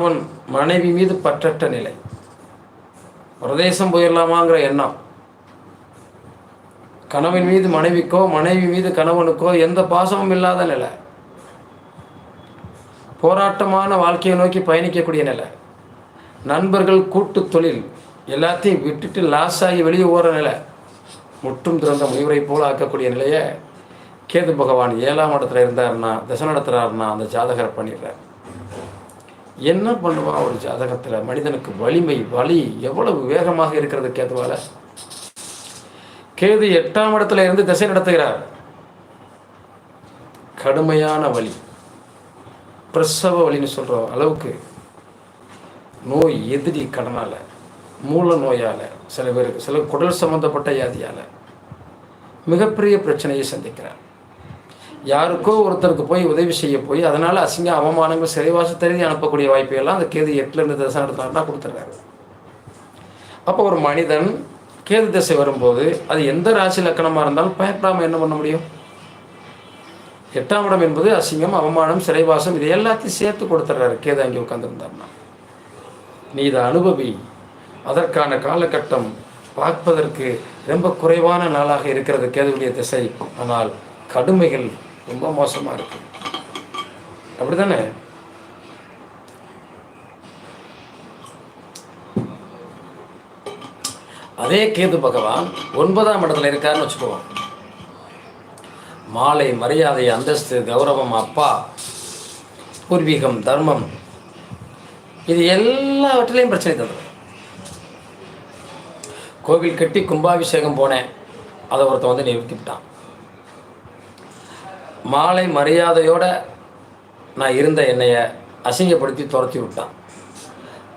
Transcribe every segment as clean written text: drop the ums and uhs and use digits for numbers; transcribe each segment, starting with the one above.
அவன் மனைவி மீது பற்றற்ற நிலை, பிரதேசம் போயிடலாமாங்கிற எண்ணம், கணவன் மீது மனைவிக்கோ மனைவி மீது கணவனுக்கோ எந்த பாசமும் இல்லாத நிலை, போராட்டமான வாழ்க்கையை நோக்கி பயணிக்கக்கூடிய நிலை, நண்பர்கள் கூட்டு தொழில் எல்லாத்தையும் விட்டுட்டு லாஸ் ஆகி வெளியே ஓடுற நிலை, முற்றும் திறந்த முனிவரை போல ஆக்கக்கூடிய நிலையை கேது பகவான் 7ஆம் இடத்துல இருந்தாருன்னா, திசை நடத்துகிறாருன்னா அந்த ஜாதகரை பண்ணிடுறார். என்ன பண்ணுவான் ஒரு ஜாதகத்தில்? மனிதனுக்கு வலிமை, வலி எவ்வளவு வேகமாக இருக்கிறது கேதுவால. கேது 8ஆம் இடத்துல இருந்து திசை நடத்துகிறார். கடுமையான வலி, பிரசவ வலின்னு சொல்ற அளவுக்கு நோய், எதிரி கடனால, மூல நோயால, சில பேருக்கு சில குடல் சம்பந்தப்பட்ட வியாதியால மிகப்பெரிய பிரச்சனையை சந்திக்கிறார். யாருக்கோ ஒருத்தருக்கு போய் உதவி செய்ய போய் அதனால் அசிங்க அவமானங்கள் சிறைவாச தெரிஞ்சு அனுப்பக்கூடிய வாய்ப்பையெல்லாம் அந்த கேது 8லேருந்து திசை நடத்தினா கொடுத்துட்றாரு. அப்போ ஒரு மனிதன் கேது திசை வரும்போது அது எந்த ராசி லக்கணமாக இருந்தாலும் பயப்படாமல் என்ன பண்ண முடியும்? 8ஆம் இடம் என்பது அசிங்கம், அவமானம், சிறைவாசம் இது எல்லாத்தையும் சேர்த்து கொடுத்துட்றாரு. கேது அங்கே உட்காந்துருந்தாருன்னா நீ இதை அனுபவி. அதற்கான காலகட்டம் பார்ப்பதற்கு ரொம்ப குறைவான நாளாக இருக்கிறது கேதுவுடைய திசை. ஆனால் கடுமைகள் ரொம்ப மோசமாக இருக்கு. அப்படித்தானே? அதே கேது பகவான் 9ஆம் இடத்துல இருக்காருன்னு வச்சுக்குவோம். மாலை, மரியாதை, அந்தஸ்து, கௌரவம், அப்பா, பூர்வீகம், தர்மம் இது எல்லாவற்றிலையும் பிரச்சனை தந்துடும். கோவில் கட்டி கும்பாபிஷேகம் போனேன், அதை ஒருத்தன் வந்து நிறுத்திவிட்டான். மாலை மரியாதையோடு நான் இருந்த என்னைய அசிங்கப்படுத்தி துரத்தி விட்டான்.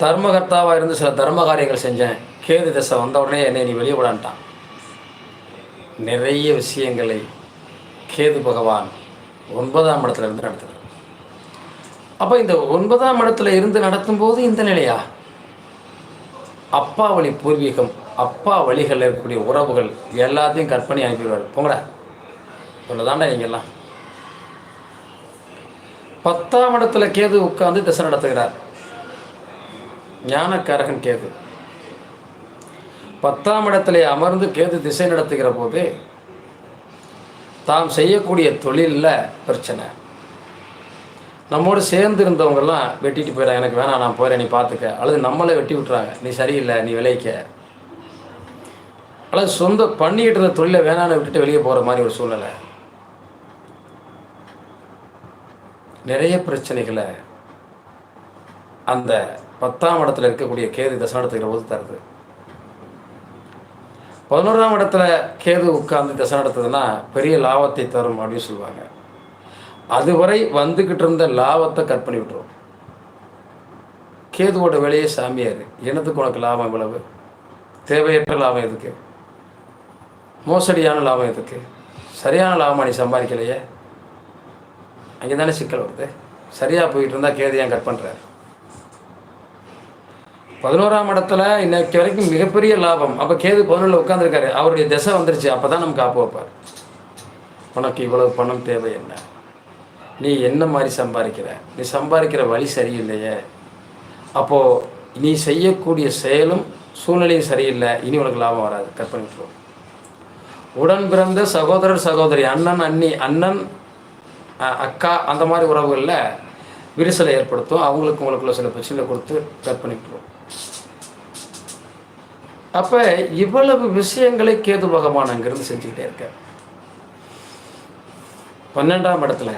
தர்மகர்த்தாவாக இருந்து சில தர்ம காரியங்கள் செஞ்சேன், கேது திசை வந்த உடனே என்னை நீ வெளியே விடான்ட்டான். நிறைய விஷயங்களை கேது பகவான் 9ஆம் இடத்துல இருந்து நடத்துகிறார். அப்போ இந்த 9ஆம் இடத்துல இருந்து நடத்தும்போது இந்த நிலையா? அப்பா வழி பூர்வீகம், அப்பா வழிகளில் இருக்கக்கூடிய உறவுகள் எல்லாத்தையும் கட் பண்ணி அனுப்பிடுவார். போங்கடா இவ்வளோதாண்டா நீங்கள்லாம். 10ஆம் இடத்துல கேது உட்கார்ந்து திசை நடத்துகிறார். ஞானக்காரகன் கேது 10ஆம் இடத்துல அமர்ந்து கேது திசை நடத்துகிற போது தாம் செய்யக்கூடிய தொழிலில் பிரச்சனை. நம்மோடு சேர்ந்து இருந்தவங்கெல்லாம் வெட்டிட்டு போயிடறாங்க, எனக்கு வேணாம் நான் போயிடறேன் நீ பார்த்துக்க, அல்லது நம்மளை வெட்டி விட்டுறாங்க, நீ சரியில்லை நீ விளைவிக்க, அல்லது சொந்த பண்ணிக்கிட்டு இருந்த தொழிலை வேணான்னு விட்டுட்டு வெளியே போகிற மாதிரி ஒரு சூழ்நிலை. நிறைய பிரச்சனைகளை அந்த 10ஆம் இடத்துல இருக்கக்கூடிய கேது திசை நடத்துகிற போது தருது. 11ஆம் இடத்துல கேது உட்கார்ந்து திசை நடத்துதுன்னா பெரிய லாபத்தை தரும் அப்படின்னு சொல்லுவாங்க. அதுவரை வந்துக்கிட்டு இருந்த லாபத்தை கட் பண்ணி விட்டுரும். கேதுவோட வேலையே சாமியார். என்னத்துக்கு உனக்கு லாபம் இவ்வளவு? தேவையற்ற லாபம் எதுக்கு? மோசடியான லாபம் எதுக்கு? சரியான லாபமாக நீ சம்பாதிக்கலையே. அங்கே தானே சிக்கல் வருது. சரியாக போயிட்டு இருந்தால் கேது ஏன் கட் பண்ணுறாரு? 11ஆம் இடத்துல இன்னைக்கு வரைக்கும் மிகப்பெரிய லாபம். அப்போ கேது 11ல் உட்காந்துருக்காரு, அவருடைய திசை வந்துருச்சு. அப்போ தான் நமக்கு காப்பு வைப்பார். உனக்கு இவ்வளவு பணம் தேவை என்ன? நீ என்ன மாதிரி சம்பாதிக்கிற? நீ சம்பாதிக்கிற வழி சரியில்லையே. அப்போது நீ செய்யக்கூடிய செயலும் சூழ்நிலையும் சரியில்லை, இனி உனக்கு லாபம் வராது, கட் பண்ணிட்டுருவோம். உடன் பிறந்த சகோதரர் சகோதரி, அண்ணன் அண்ணி, அண்ணன் அக்கா, அந்த மாதிரி உறவுகளில் விரிசலை ஏற்படுத்தும். அவங்களுக்கு உங்களுக்குள்ள சில பிரச்சனை கொடுத்து கட் பண்ணிட்டுருவோம். அப்போ இவ்வளவு விஷயங்களை கேது பகவான் அங்கிருந்து செஞ்சுக்கிட்டே இருக்க. 12ஆம் இடத்துல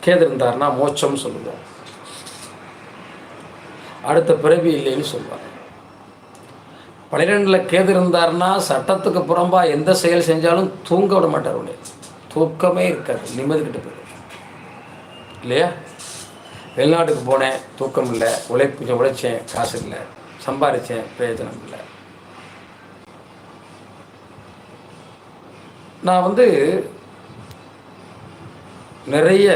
கேது இருந்தார்னா மோட்சம்னு சொல்லுவோம், அடுத்த பிறவி இல்லைன்னு சொல்லுவாங்க. 12ல் கேது இருந்தார்னா சட்டத்துக்கு புறம்பா எந்த செயல் செஞ்சாலும் தூங்க விட மாட்டார். உடனே தூக்கமே இருக்காது, நிம்மதிக்கிட்டு போயிடும் இல்லையா? வெளிநாட்டுக்கு போனேன், தூக்கம் இல்லை, உழைச்சேன், காசு இல்லை, சம்பாதிச்சேன், பிரயோஜனம் இல்லை. நான் வந்து நிறைய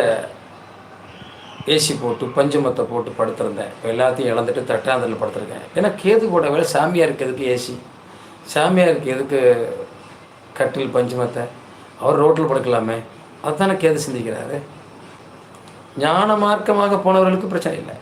ஏசி போட்டு பஞ்சமத்தை போட்டு படுத்திருந்தேன். இப்போ எல்லாத்தையும் இழந்துட்டு தட்டாந்தரில் படுத்திருக்கேன். ஏன்னா கேது கூட வேலை. சாமியாருக்கு எதுக்கு ஏசி? சாமியாருக்கு எதுக்கு கட்டில் பஞ்சமத்தை? அவர் ரோட்டில் படுக்கலாமே. அதுதானே கேது சிந்திக்கிறாரு. ஞான மார்க்கமாக போனவர்களுக்கு பிரச்சனை இல்லை.